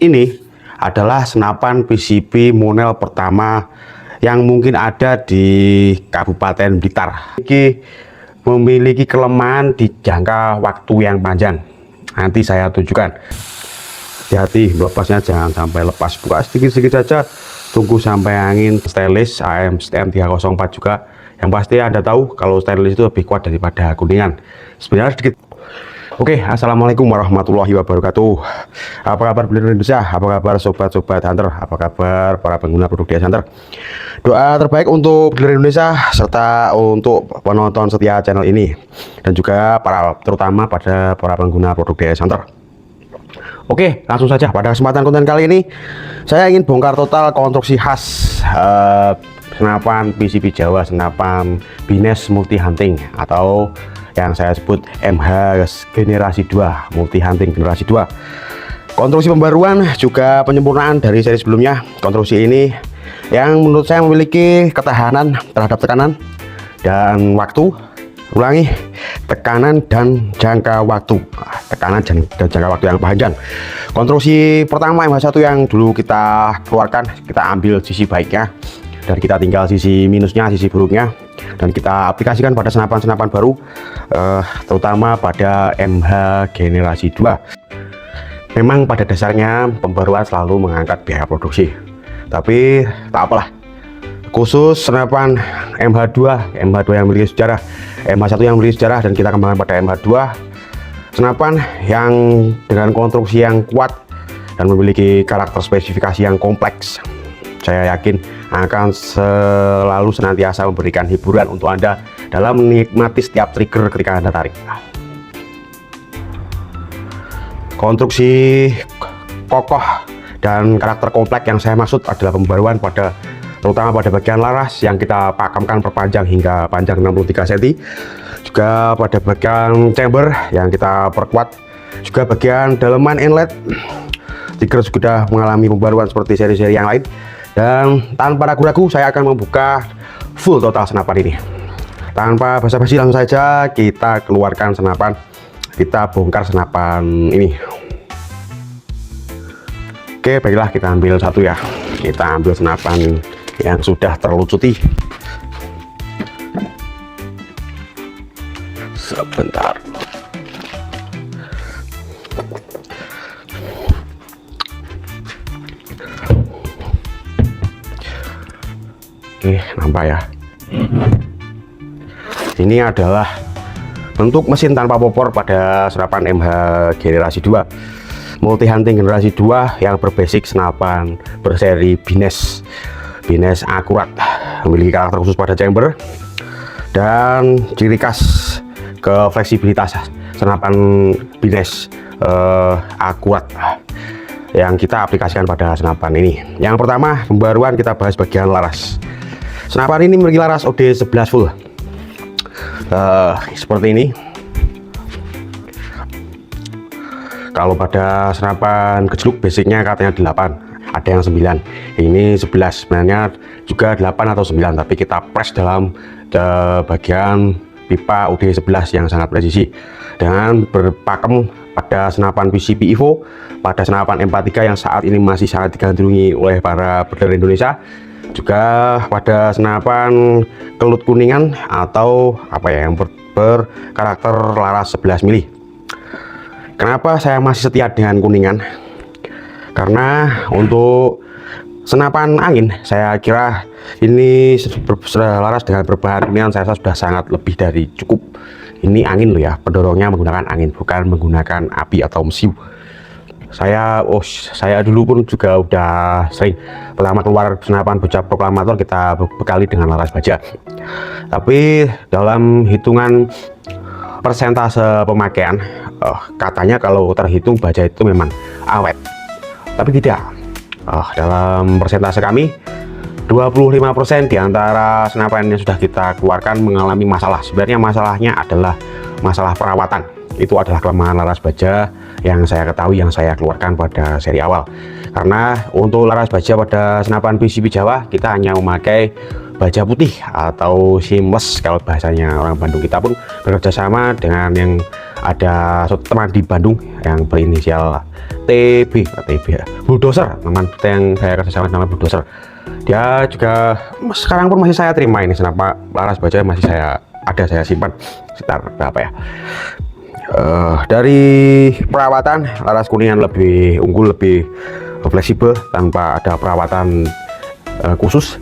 ini adalah senapan PCP Monel pertama yang mungkin ada di Kabupaten Blitar. Ini memiliki kelemahan di jangka waktu yang panjang. Nanti saya tunjukkan. Hati-hati melepasnya, jangan sampai lepas. Buka sedikit-sedikit saja. Tunggu sampai angin. Stainless AM STM 304 juga. Yang pasti Anda tahu kalau stainless itu lebih kuat daripada kuningan. Sebenarnya sedikit. Oke, assalamualaikum warahmatullahi wabarakatuh. Apa kabar Blitar Indonesia? Apa kabar sobat-sobat hunter? Apa kabar para pengguna produk DS Hunter? Doa terbaik untuk Blitar Indonesia serta untuk penonton setia channel ini, dan juga terutama pada para pengguna produk DS Hunter. Oke, langsung saja. Pada kesempatan konten kali ini saya ingin bongkar total konstruksi khas senapan PCP Jawa, senapan Bines Multi Hunting, atau yang saya sebut MH generasi 2, Multi Hunting generasi 2. Konstruksi pembaruan juga penyempurnaan dari seri sebelumnya. Konstruksi ini yang menurut saya memiliki ketahanan terhadap tekanan dan waktu. Ulangi, tekanan dan jangka waktu. Tekanan dan jangka waktu yang panjang. Konstruksi pertama MH1 yang dulu kita keluarkan, kita ambil sisi baiknya dan kita tinggal sisi minusnya, sisi buruknya, dan kita aplikasikan pada senapan-senapan baru, terutama pada MH generasi 2. Memang pada dasarnya pembaruan selalu mengangkat biaya produksi, tapi tak apalah. Khusus senapan MH2 yang memiliki sejarah, MH1 yang memiliki sejarah, dan kita kembangkan pada MH2, senapan yang dengan konstruksi yang kuat dan memiliki karakter spesifikasi yang kompleks. Saya yakin akan selalu senantiasa memberikan hiburan untuk Anda dalam menikmati setiap trigger ketika Anda tarik. Konstruksi kokoh dan karakter kompleks yang saya maksud adalah pembaruan terutama pada bagian laras yang kita pakamkan perpanjang hingga panjang 63 cm, juga pada bagian chamber yang kita perkuat, juga bagian daleman inlet trigger sudah mengalami pembaruan seperti seri-seri yang lain. Dan tanpa ragu-ragu saya akan membuka full total senapan ini. Tanpa basa-basi, langsung saja kita keluarkan senapan, kita bongkar senapan ini. Oke, baiklah, kita ambil satu ya. Kita ambil senapan yang sudah terlucuti. Sebentar. Oke, nampak ya. Ini adalah bentuk mesin tanpa popor pada senapan MH generasi 2, Multi Hunting generasi 2 yang berbasic senapan berseri Bines akurat, memiliki karakter khusus pada chamber dan ciri khas ke fleksibilitas senapan Bines akurat yang kita aplikasikan pada senapan ini. Yang pertama, pembaruan, kita bahas bagian laras. Senapan ini memiliki laras OD 11 full, seperti ini. Kalau pada senapan gejluk basicnya katanya 8, ada yang 9, ini 11, sebenarnya juga 8 atau 9, tapi kita press dalam bagian pipa UD 11 yang sangat presisi, dengan berpakem pada senapan PCP Evo, pada senapan M43 yang saat ini masih sangat digandrungi oleh para berder Indonesia, juga pada senapan kelut kuningan atau apa ya, yang berkarakter laras 11 mili. Kenapa saya masih setia dengan kuningan? Karena untuk senapan angin, saya kira ini laras dengan berbahan kuningan saya rasa sudah sangat lebih dari cukup. Ini angin loh ya, pendorongnya menggunakan angin, bukan menggunakan api atau mesiu. Saya dulu pun juga udah sering pertama keluar senapan bocah proklamator kita bekali dengan laras baja, tapi dalam hitungan persentase pemakaian, katanya kalau terhitung baja itu memang awet, tapi tidak. Dalam persentase kami 25% di antara senapan yang sudah kita keluarkan mengalami masalah. Sebenarnya masalahnya adalah masalah perawatan. Itu adalah kelemahan laras baja yang saya ketahui, yang saya keluarkan pada seri awal. Karena untuk laras baja pada senapan PCP Jawa kita hanya memakai baja putih atau seamless kalau bahasanya orang Bandung. Kita pun bekerja sama dengan yang ada teman di Bandung yang berinisial TB ya, bulldozer, teman yang saya kerjasama nama bulldozer. Dia juga sekarang pun masih saya terima ini, kenapa laras baja masih saya simpan sekitar berapa ya. Dari perawatan, laras kuningan lebih unggul, lebih fleksibel tanpa ada perawatan khusus.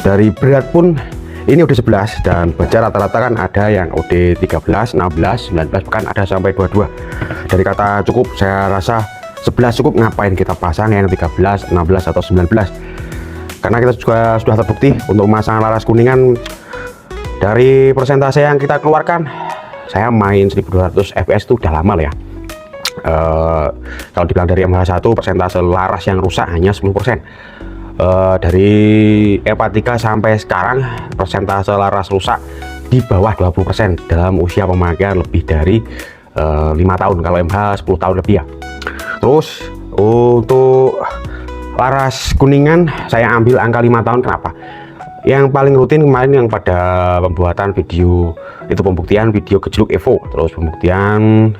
Dari berat pun ini udah 11 dan baja rata-rata kan ada yang UD 13, 16, 19, bahkan ada sampai 22. Dari kata cukup, saya rasa 11 cukup, ngapain kita pasang yang 13, 16 atau 19. Karena kita juga sudah terbukti untuk memasang laras kuningan, dari persentase yang kita keluarkan, saya main 1200 fps itu udah lama lah ya. Kalau dibilang dari MH1, persentase laras yang rusak hanya 10%. Dari EVA 3 sampai sekarang persentase laras rusak di bawah 20% dalam usia pemakaian lebih dari 5 tahun, kalau MH 10 tahun lebih ya. Terus untuk laras kuningan saya ambil angka 5 tahun. Kenapa? Yang paling rutin kemarin yang pada pembuatan video itu, pembuktian video gejluk Evo, terus pembuktian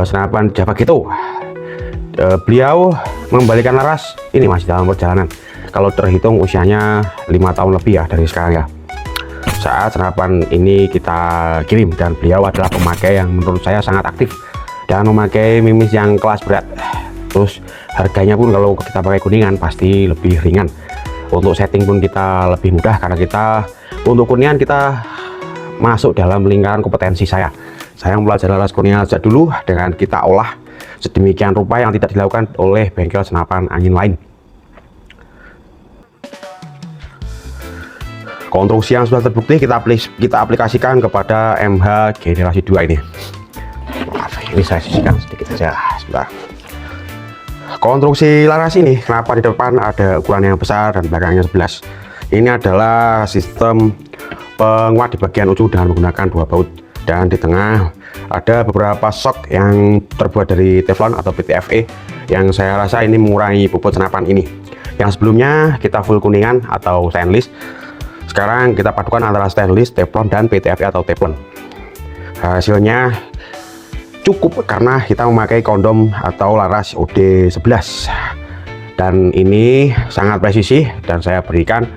senapan Java gitu. Beliau mengembalikan laras ini masih dalam perjalanan, kalau terhitung usianya 5 tahun lebih ya dari sekarang ya, saat senapan ini kita kirim. Dan beliau adalah pemakai yang menurut saya sangat aktif dan memakai mimis yang kelas berat. Terus harganya pun kalau kita pakai kuningan pasti lebih ringan. Untuk setting pun kita lebih mudah, karena kita untuk kuningan kita masuk dalam lingkaran kompetensi saya. Saya mempelajari laras kuningan sejak dulu dengan kita olah sedemikian rupa yang tidak dilakukan oleh bengkel senapan angin lain. Konstruksi yang sudah terbukti kita aplikasikan kepada MH generasi 2 ini. Maaf, ini saya sisihkan sedikit saja sebentar. Konstruksi laras ini, kenapa di depan ada ukuran yang besar dan belakangnya 11? Ini adalah sistem penguat di bagian ujung dengan menggunakan 2 baut, dan di tengah ada beberapa shock yang terbuat dari Teflon atau PTFE yang saya rasa ini mengurangi bobot senapan ini. Yang sebelumnya kita full kuningan atau stainless, sekarang kita padukan antara stainless, Teflon, dan PTFE atau Teflon. Hasilnya cukup karena kita memakai kondom atau laras OD 11, dan ini sangat presisi, dan saya berikan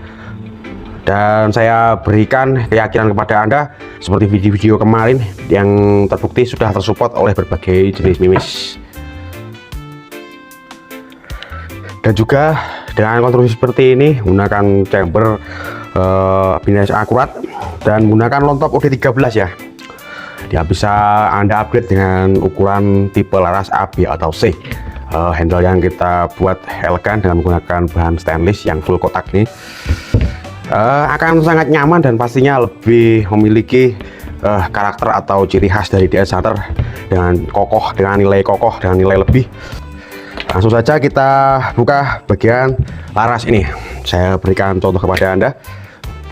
keyakinan kepada Anda seperti video-video kemarin yang terbukti sudah tersupport oleh berbagai jenis mimis. Dan juga dengan konstruksi seperti ini, menggunakan chamber binas akurat dan menggunakan lontop OD 13 ya. Dia bisa Anda upgrade dengan ukuran tipe laras A, B, atau C. Handle yang kita buat elegan dengan menggunakan bahan stainless yang full kotak ini akan sangat nyaman dan pastinya lebih memiliki karakter atau ciri khas dari DS Hunter, dengan kokoh, dengan nilai kokoh, dengan nilai lebih. Langsung saja kita buka bagian laras ini. Saya berikan contoh kepada Anda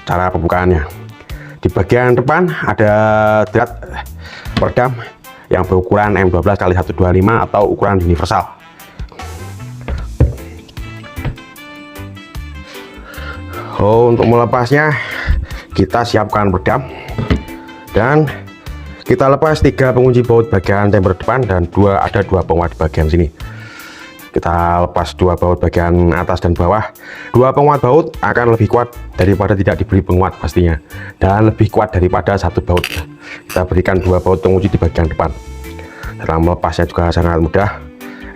cara pembukaannya. Di bagian depan ada drat peredam yang berukuran M12 x 125 atau ukuran universal. Untuk melepasnya kita siapkan peredam dan kita lepas 3 pengunci baut bagian chamber depan dan ada dua penguat di bagian sini. Kita lepas 2 baut bagian atas dan bawah. 2 penguat baut akan lebih kuat daripada tidak diberi penguat pastinya, dan lebih kuat daripada 1 baut. Kita berikan 2 baut pengunci di bagian depan. Cara melepasnya juga sangat mudah,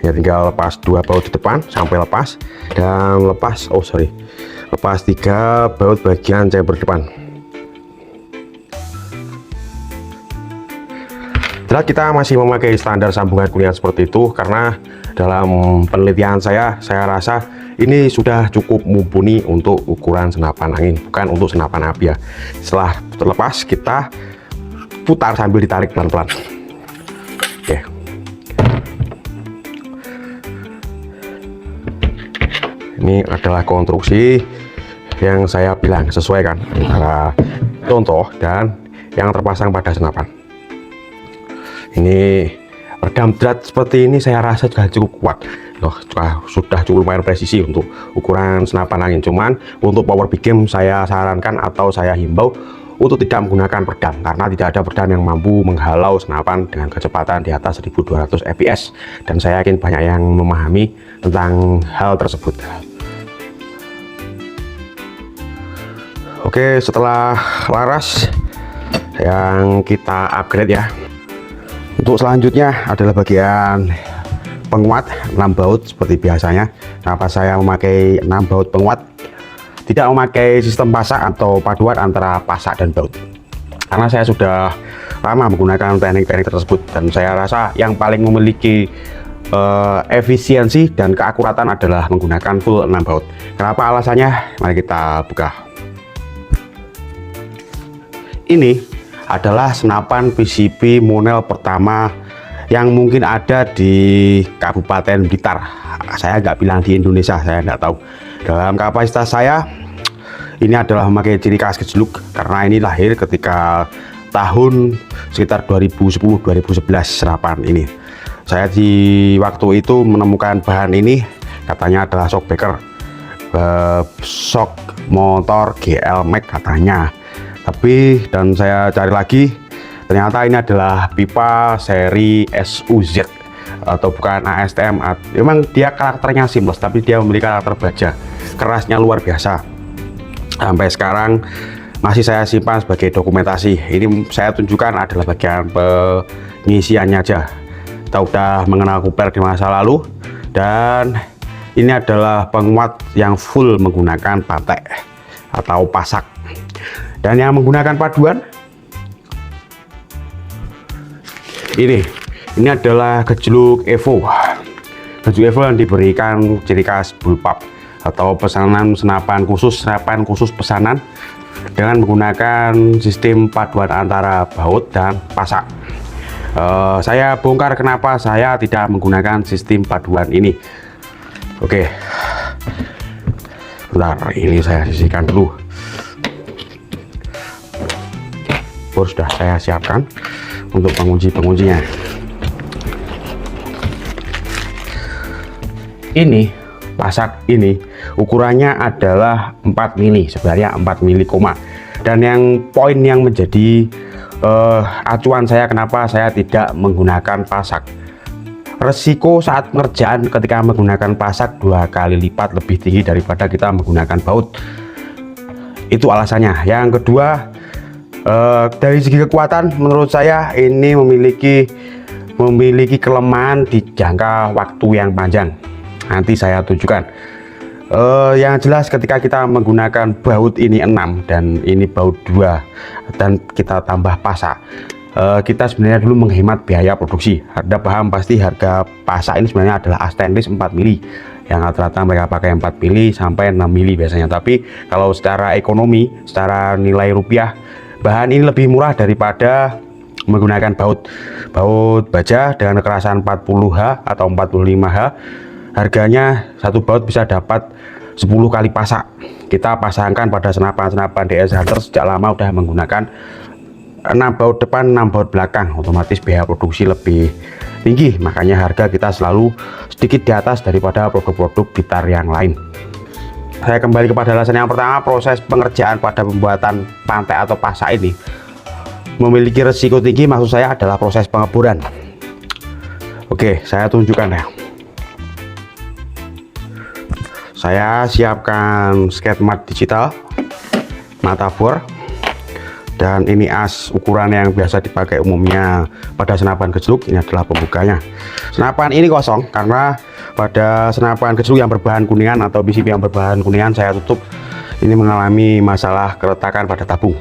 ya tinggal lepas 2 baut di depan sampai lepas, dan lepas 3 baut bagian chamber depan. Jelas kita masih memakai standar sambungan kuningan seperti itu karena dalam penelitian saya rasa ini sudah cukup mumpuni untuk ukuran senapan angin, bukan untuk senapan api ya. Setelah terlepas kita putar sambil ditarik pelan-pelan. Oke. Ini adalah konstruksi yang saya bilang sesuai kan antara contoh dan yang terpasang pada senapan. Ini redam drat seperti ini saya rasa juga cukup kuat. Sudah cukup lumayan presisi untuk ukuran senapan angin. Cuman untuk power big game saya sarankan atau saya himbau untuk tidak menggunakan peredam, karena tidak ada peredam yang mampu menghalau senapan dengan kecepatan di atas 1200 fps, dan saya yakin banyak yang memahami tentang hal tersebut. Oke, setelah laras yang kita upgrade ya, untuk selanjutnya adalah bagian penguat 6 baut seperti biasanya. Kenapa saya memakai 6 baut penguat, tidak memakai sistem pasak atau paduan antara pasak dan baut? Karena saya sudah lama menggunakan teknik-teknik tersebut, dan saya rasa yang paling memiliki efisiensi dan keakuratan adalah menggunakan full 6 baut. Kenapa alasannya? Mari kita buka. Ini adalah senapan PCP Monel pertama yang mungkin ada di Kabupaten Blitar. Saya nggak bilang di Indonesia, saya nggak tahu. Dalam kapasitas saya, ini adalah memakai ciri khas gejluk, karena ini lahir ketika tahun sekitar 2010-2011 senapan ini. Saya di waktu itu menemukan bahan ini, katanya adalah shockbreaker, shock motor GL Max katanya. Tapi dan saya cari lagi, ternyata ini adalah pipa seri SUZ atau bukan ASTM. Memang dia karakternya seamless, tapi dia memiliki karakter baja, kerasnya luar biasa. Sampai sekarang masih saya simpan sebagai dokumentasi. Ini saya tunjukkan adalah bagian pengisiannya aja. Kita udah mengenal kupler di masa lalu, dan ini adalah penguat yang full menggunakan patek atau pasak. Dan yang menggunakan paduan ini adalah gejluk Evo. Gejluk Evo yang diberikan ciri khas bullpup atau pesanan senapan khusus pesanan, dengan menggunakan sistem paduan antara baut dan pasak. Saya bongkar kenapa saya tidak menggunakan sistem paduan ini. Oke, bentar, ini saya sisihkan dulu. Sudah saya siapkan untuk pengunci-penguncinya. Ini pasak ini ukurannya adalah 4 mili, sebenarnya 4 mili koma. Dan yang poin yang menjadi acuan saya kenapa saya tidak menggunakan pasak, resiko saat pengerjaan ketika menggunakan pasak 2 kali lipat lebih tinggi daripada kita menggunakan baut. Itu alasannya. Yang kedua, dari segi kekuatan menurut saya ini memiliki kelemahan di jangka waktu yang panjang. Nanti saya tunjukkan. Yang jelas ketika kita menggunakan baut ini 6 dan ini baut 2 dan kita tambah pasak, kita sebenarnya dulu menghemat biaya produksi. Anda paham pasti harga pasak ini sebenarnya adalah stainless 4 mili, yang rata-rata mereka pakai 4 mili sampai 6 mili biasanya. Tapi kalau secara ekonomi, secara nilai rupiah, bahan ini lebih murah daripada menggunakan baut baja dengan kekerasan 40H atau 45H. Harganya satu baut bisa dapat 10 kali pasak. Kita pasangkan pada senapan-senapan DS Hunter sejak lama udah menggunakan 6 baut depan 6 baut belakang, otomatis biaya produksi lebih tinggi, makanya harga kita selalu sedikit di atas daripada produk-produk Blitar yang lain. Saya kembali kepada alasan yang pertama, proses pengerjaan pada pembuatan pantai atau pasak ini memiliki resiko tinggi. Maksud saya adalah proses pengeboran. Oke, saya tunjukkan ya. Saya siapkan sketmat digital, mata bor, dan ini as ukuran yang biasa dipakai umumnya pada senapan gejluk. Ini adalah pembukanya. Senapan ini kosong karena pada senapan gejluk yang berbahan kuningan atau PCP yang berbahan kuningan saya tutup, ini mengalami masalah keretakan pada tabung.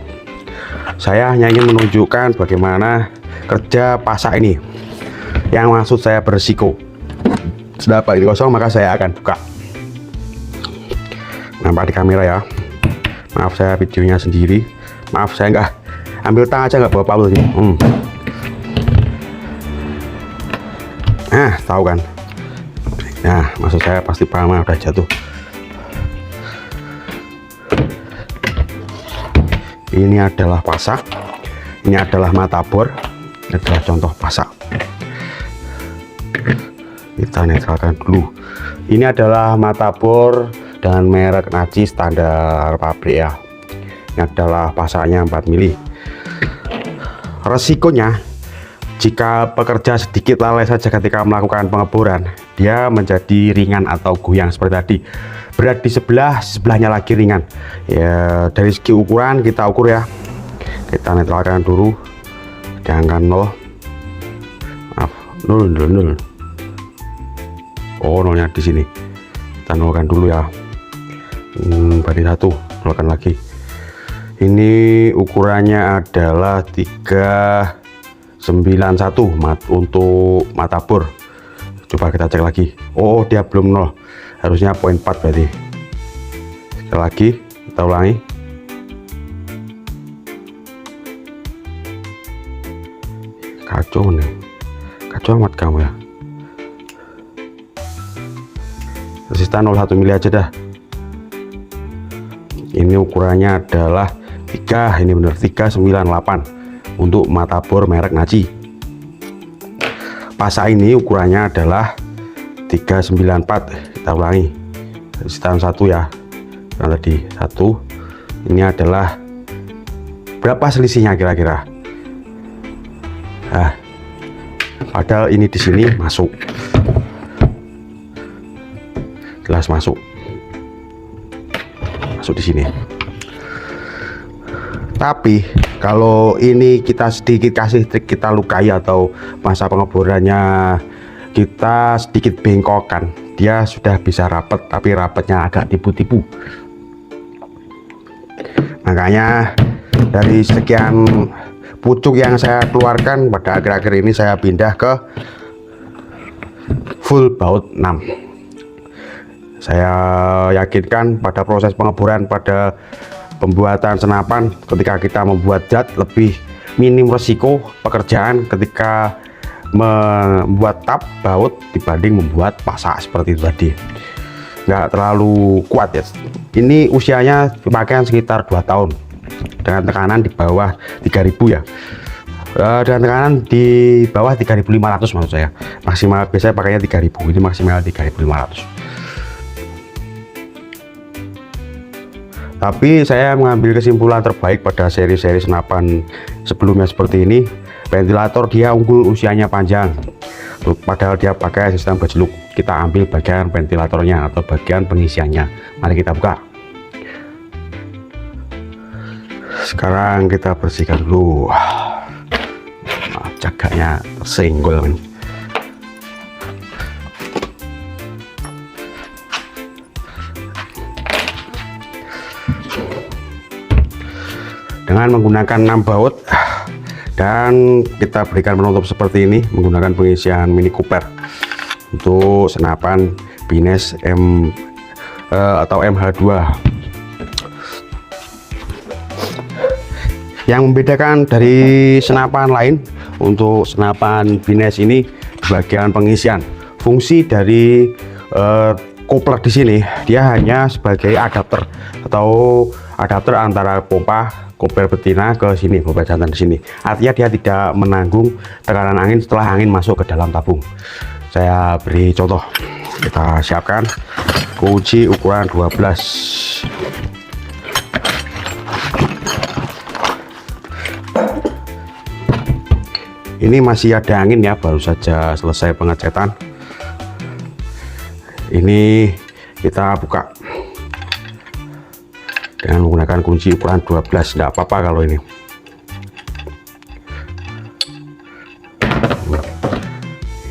Saya hanya ingin menunjukkan bagaimana kerja pasak ini, yang maksud saya berisiko. Senapan ini kosong, maka saya akan buka. Nampak di kamera ya. Maaf saya videonya sendiri. Maaf saya nggak ambil tang aja, nggak bawa palu ini. Nah, tahu kan? Nah, maksud saya pasti paham, udah jatuh. Ini adalah pasak, ini adalah mata bor, ini adalah contoh pasak. Kita netralkan dulu. Ini adalah mata bor dengan merek Naci standar pabrik ya. Ini adalah pasaknya 4 mili. Resikonya, jika pekerja sedikit lalai saja ketika melakukan pengeboran, dia menjadi ringan atau goyang seperti tadi. Berat di sebelahnya lagi ringan. Ya, dari segi ukuran kita ukur ya. Kita netralkan dulu. Jangan 0. Maaf, 0. Oh, nolnya di sini. Kita nolkan dulu ya. Berarti 1, nolkan lagi. Ini ukurannya adalah 391 untuk mata bor. Coba kita cek lagi. Oh, dia belum 0, harusnya 0,4 berarti. Sekali lagi kita ulangi. Kacau nih, kacau amat kamu ya. Resistan 0,1 mili aja dah. Ini ukurannya adalah ini benar 398 untuk mata bor merek Naci. Pasak ini ukurannya adalah 394. Kita ulangi, resistan 1 ya, yang tadi 1. Ini adalah berapa selisihnya kira-kira? Nah, padahal ini di sini masuk, jelas masuk di sini. Tapi kalau ini kita sedikit kasih trik, kita lukai atau masa pengeborannya kita sedikit bengkokkan, dia sudah bisa rapet, tapi rapetnya agak tipu-tipu. Makanya dari sekian pucuk yang saya keluarkan pada akhir-akhir ini, saya pindah ke full baut 6. Saya yakinkan pada proses pengeboran, pada pembuatan senapan, ketika kita membuat zat lebih minim resiko pekerjaan ketika membuat tap baut dibanding membuat pasak seperti itu tadi. Nggak terlalu kuat ya. Ini usianya pemakaian sekitar 2 tahun dengan tekanan di bawah 3000 ya. Dan tekanan di bawah 3500 maksud saya. Maksimal biasanya pakainya 3000, ini maksimal 3500. Tapi saya mengambil kesimpulan terbaik pada seri-seri senapan sebelumnya seperti ini. Ventilator dia unggul, usianya panjang, padahal dia pakai sistem gejluk. Kita ambil bagian ventilatornya atau bagian pengisiannya. Mari kita buka. Sekarang kita bersihkan dulu. Maaf, cagaknya tersenggol ini. Dengan menggunakan 6 baut dan kita berikan penutup seperti ini menggunakan pengisian Mini Cooper untuk senapan Bines atau MH2. Yang membedakan dari senapan lain, untuk senapan Bines ini di bagian pengisian, fungsi dari coupler di sini dia hanya sebagai adapter atau adapter antara pompa kopel betina ke sini, pompa jantan di sini. Artinya dia tidak menanggung tekanan angin setelah angin masuk ke dalam tabung. Saya beri contoh. Kita siapkan kunci ukuran 12. Ini masih ada angin ya, baru saja selesai pengecetan. Ini kita buka dengan menggunakan kunci ukuran 12. Tidak apa-apa kalau ini.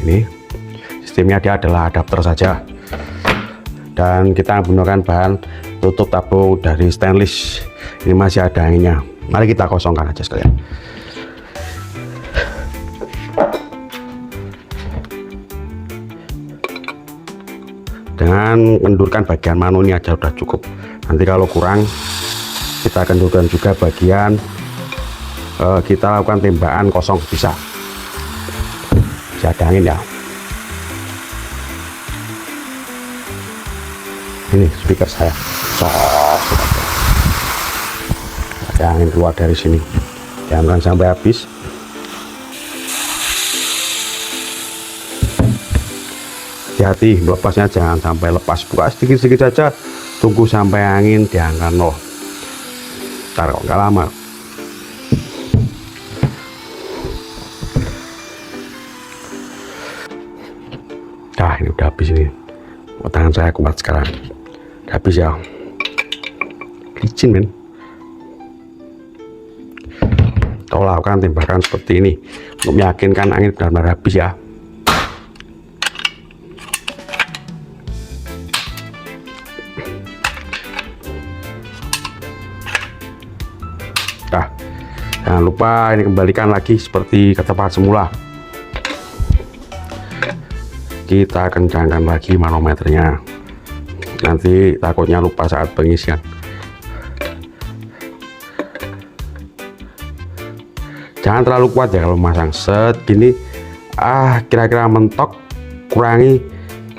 Ini sistemnya dia adalah adapter saja, dan kita menggunakan bahan tutup tabung dari stainless. Ini masih ada anginnya. Mari kita kosongkan aja sekalian. Dengan kendurkan bagian manu ini aja udah cukup. Nanti kalau kurang kita kendurkan juga bagian kita lakukan tembakan kosong bisa ada angin ya. Ini speaker saya, ada angin keluar dari sini. Jangan sampai habis. Hati-hati melepasnya, jangan sampai lepas. Buka sedikit-sedikit saja, tunggu sampai angin di angka 0. Bentar kok nggak lama. Nah ini udah habis ini. Oh, tangan saya kuat sekarang. Udah habis ya. Licin men. Kita lakukan tembakan seperti ini untuk meyakinkan angin benar-benar habis ya. Nah, jangan lupa ini kembalikan lagi seperti ke tempat semula. Kita kencangkan lagi manometernya, nanti takutnya lupa saat pengisian. Jangan terlalu kuat ya kalau masang set gini, kira-kira mentok, kurangi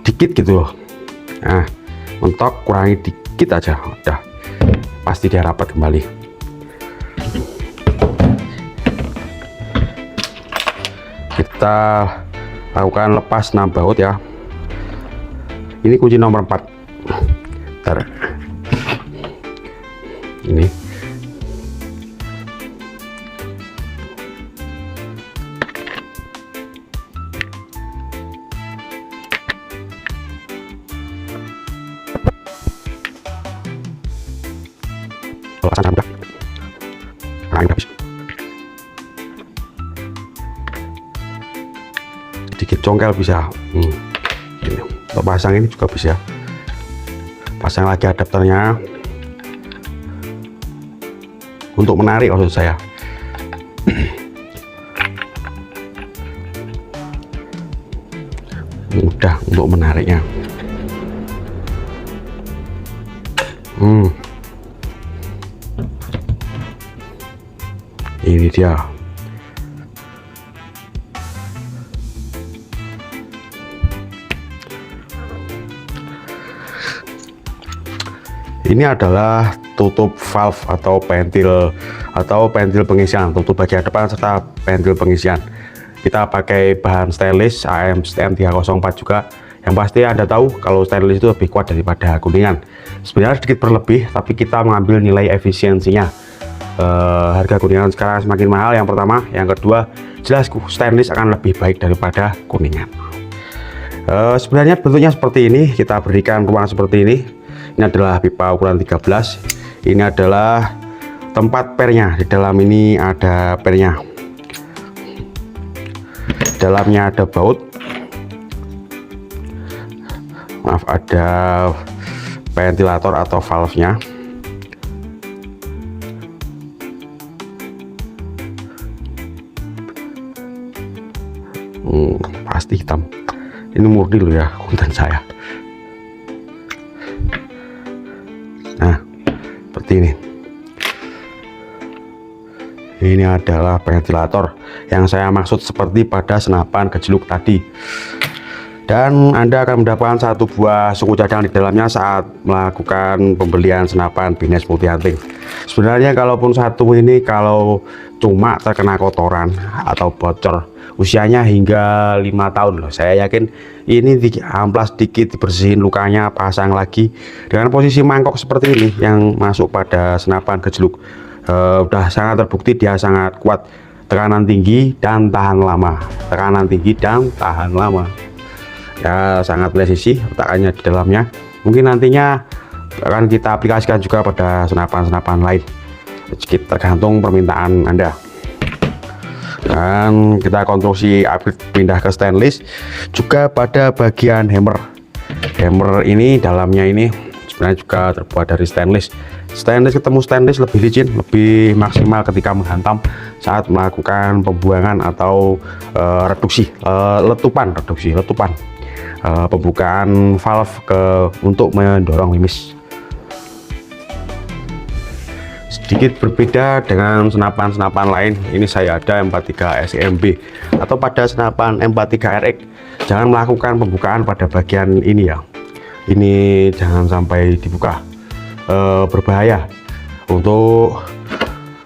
dikit gitu loh. Nah, mentok kurangi dikit aja, udah pasti dia rapat kembali. Kita lakukan lepas 6 baut ya. Ini kunci nomor 4. Bentar. Ini lepasan udah. Nah, ini habis. Sedikit congkel bisa. Ini. Untuk pasang ini juga bisa. Pasang lagi adapternya untuk menarik maksud saya. Mudah untuk menariknya. Ini dia. Ini adalah tutup valve atau pentil pengisian, tutup bagian depan serta pentil pengisian. Kita pakai bahan stainless AMSTM 304 juga. Yang pasti Anda tahu kalau stainless itu lebih kuat daripada kuningan. Sebenarnya sedikit berlebih, tapi kita mengambil nilai efisiensinya. Harga kuningan sekarang semakin mahal, yang pertama. Yang kedua, jelas stainless akan lebih baik daripada kuningan. Sebenarnya bentuknya seperti ini, kita berikan ruang seperti ini. Ini adalah pipa ukuran 13. Ini adalah tempat pernya. Di dalam ini ada pernya. Dalamnya ada baut. Maaf, ada ventilator atau valve-nya. Pasti hitam. Ini murni loh ya konten saya. Nah, seperti ini. Ini adalah ventilator yang saya maksud seperti pada senapan gejluk tadi. Dan Anda akan mendapatkan satu buah suku cadang di dalamnya saat melakukan pembelian senapan Bines multi hunting. Sebenarnya kalaupun satu ini kalau cuma terkena kotoran atau bocor, usianya hingga 5 tahun loh. Saya yakin ini diamplas dikit, dibersihin lukanya, pasang lagi dengan posisi mangkok seperti ini yang masuk pada senapan gejluk. Udah sangat terbukti dia sangat kuat, tekanan tinggi dan tahan lama. Tekanan tinggi dan tahan lama. Ya sangat presisi letakannya di dalamnya. Mungkin nantinya akan kita aplikasikan juga pada senapan-senapan lain, tergantung permintaan Anda. Dan kita konstruksi upgrade pindah ke stainless juga pada bagian hammer. Hammer ini dalamnya ini sebenarnya juga terbuat dari stainless. Stainless ketemu stainless lebih licin, lebih maksimal ketika menghantam saat melakukan pembuangan atau letupan pembukaan valve untuk mendorong limis. Sedikit berbeda dengan senapan-senapan lain, ini saya ada M43 SMB atau pada senapan M43 RX jangan melakukan pembukaan pada bagian ini ya. Ini jangan sampai dibuka, berbahaya untuk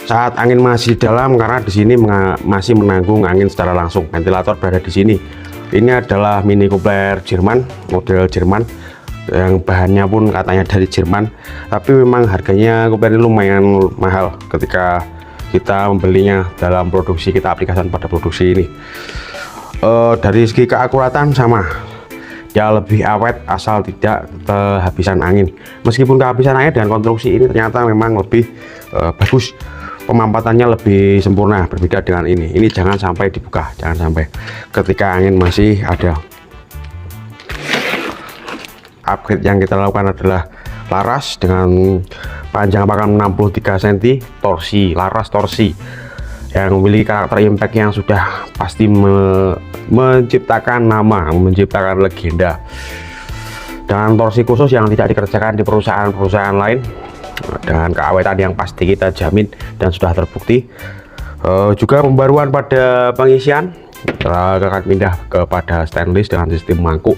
saat angin masih dalam, karena di sini masih menanggung angin secara langsung. Ventilator berada di sini. Ini adalah mini coupler Jerman, model Jerman. yang bahannya pun katanya dari Jerman, tapi memang harganya kupir ini lumayan mahal ketika kita membelinya dalam produksi, kita aplikasikan pada produksi ini. Dari segi keakuratan sama, ya lebih awet asal tidak kehabisan angin. Meskipun kehabisan angin, dengan konstruksi ini ternyata memang lebih bagus, pemampatannya lebih sempurna, berbeda dengan ini jangan sampai dibuka, jangan sampai ketika angin masih ada. Upgrade yang kita lakukan adalah laras dengan panjang pakan 63 cm, torsi, laras torsi yang memiliki karakter impact yang sudah pasti menciptakan nama, menciptakan legenda, dengan torsi khusus yang tidak dikerjakan di perusahaan-perusahaan lain, dengan keawetan yang pasti kita jamin dan sudah terbukti. Juga pembaruan pada pengisian, kita akan pindah kepada stainless dengan sistem mangkok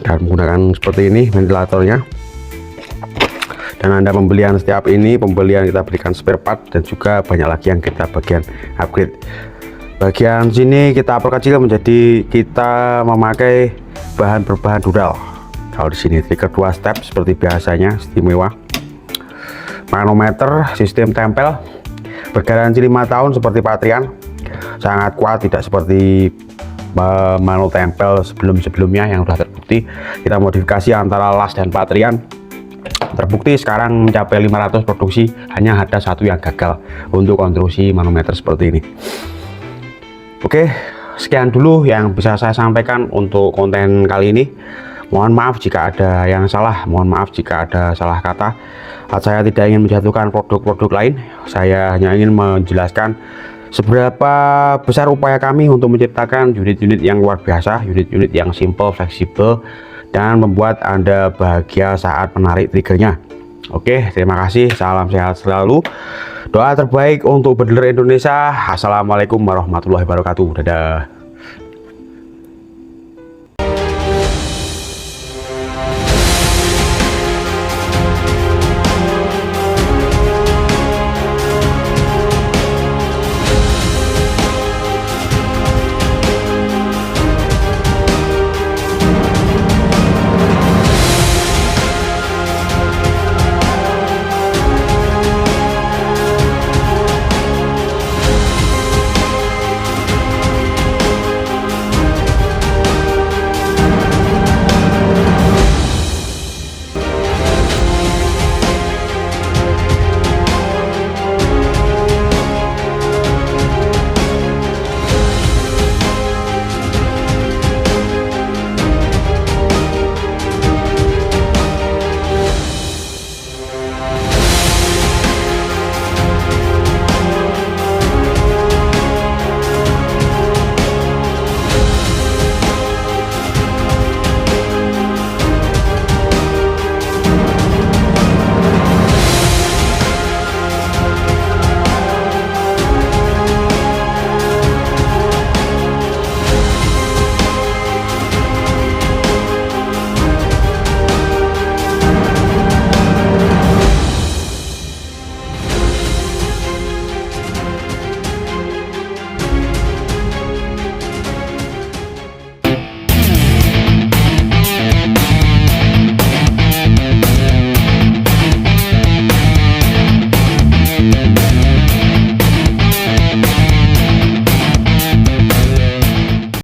dan menggunakan seperti ini ventilatornya. Dan Anda pembelian setiap ini pembelian kita berikan spare part, dan juga banyak lagi yang kita bagian upgrade. Bagian sini kita perkecil menjadi kita memakai bahan berbahan dural. Kalau di sini trigger 2 step seperti biasanya, istimewa. Manometer sistem tempel, bergaransi 5 tahun seperti Patrian, sangat kuat, tidak seperti mano tempel sebelumnya yang sudah terbukti. Kita modifikasi antara las dan Patrian, terbukti sekarang mencapai 500 produksi, hanya ada satu yang gagal untuk konstruksi manometer seperti ini. Oke, sekian dulu yang bisa saya sampaikan untuk konten kali ini. Mohon maaf jika ada yang salah, mohon maaf jika ada salah kata. Saya tidak ingin menjatuhkan produk-produk lain, saya hanya ingin menjelaskan seberapa besar upaya kami untuk menciptakan unit-unit yang luar biasa, unit-unit yang simple, fleksibel, dan membuat Anda bahagia saat menarik triggernya. Oke, terima kasih, salam sehat selalu, doa terbaik untuk bedler Indonesia. Assalamualaikum warahmatullahi wabarakatuh, dadah.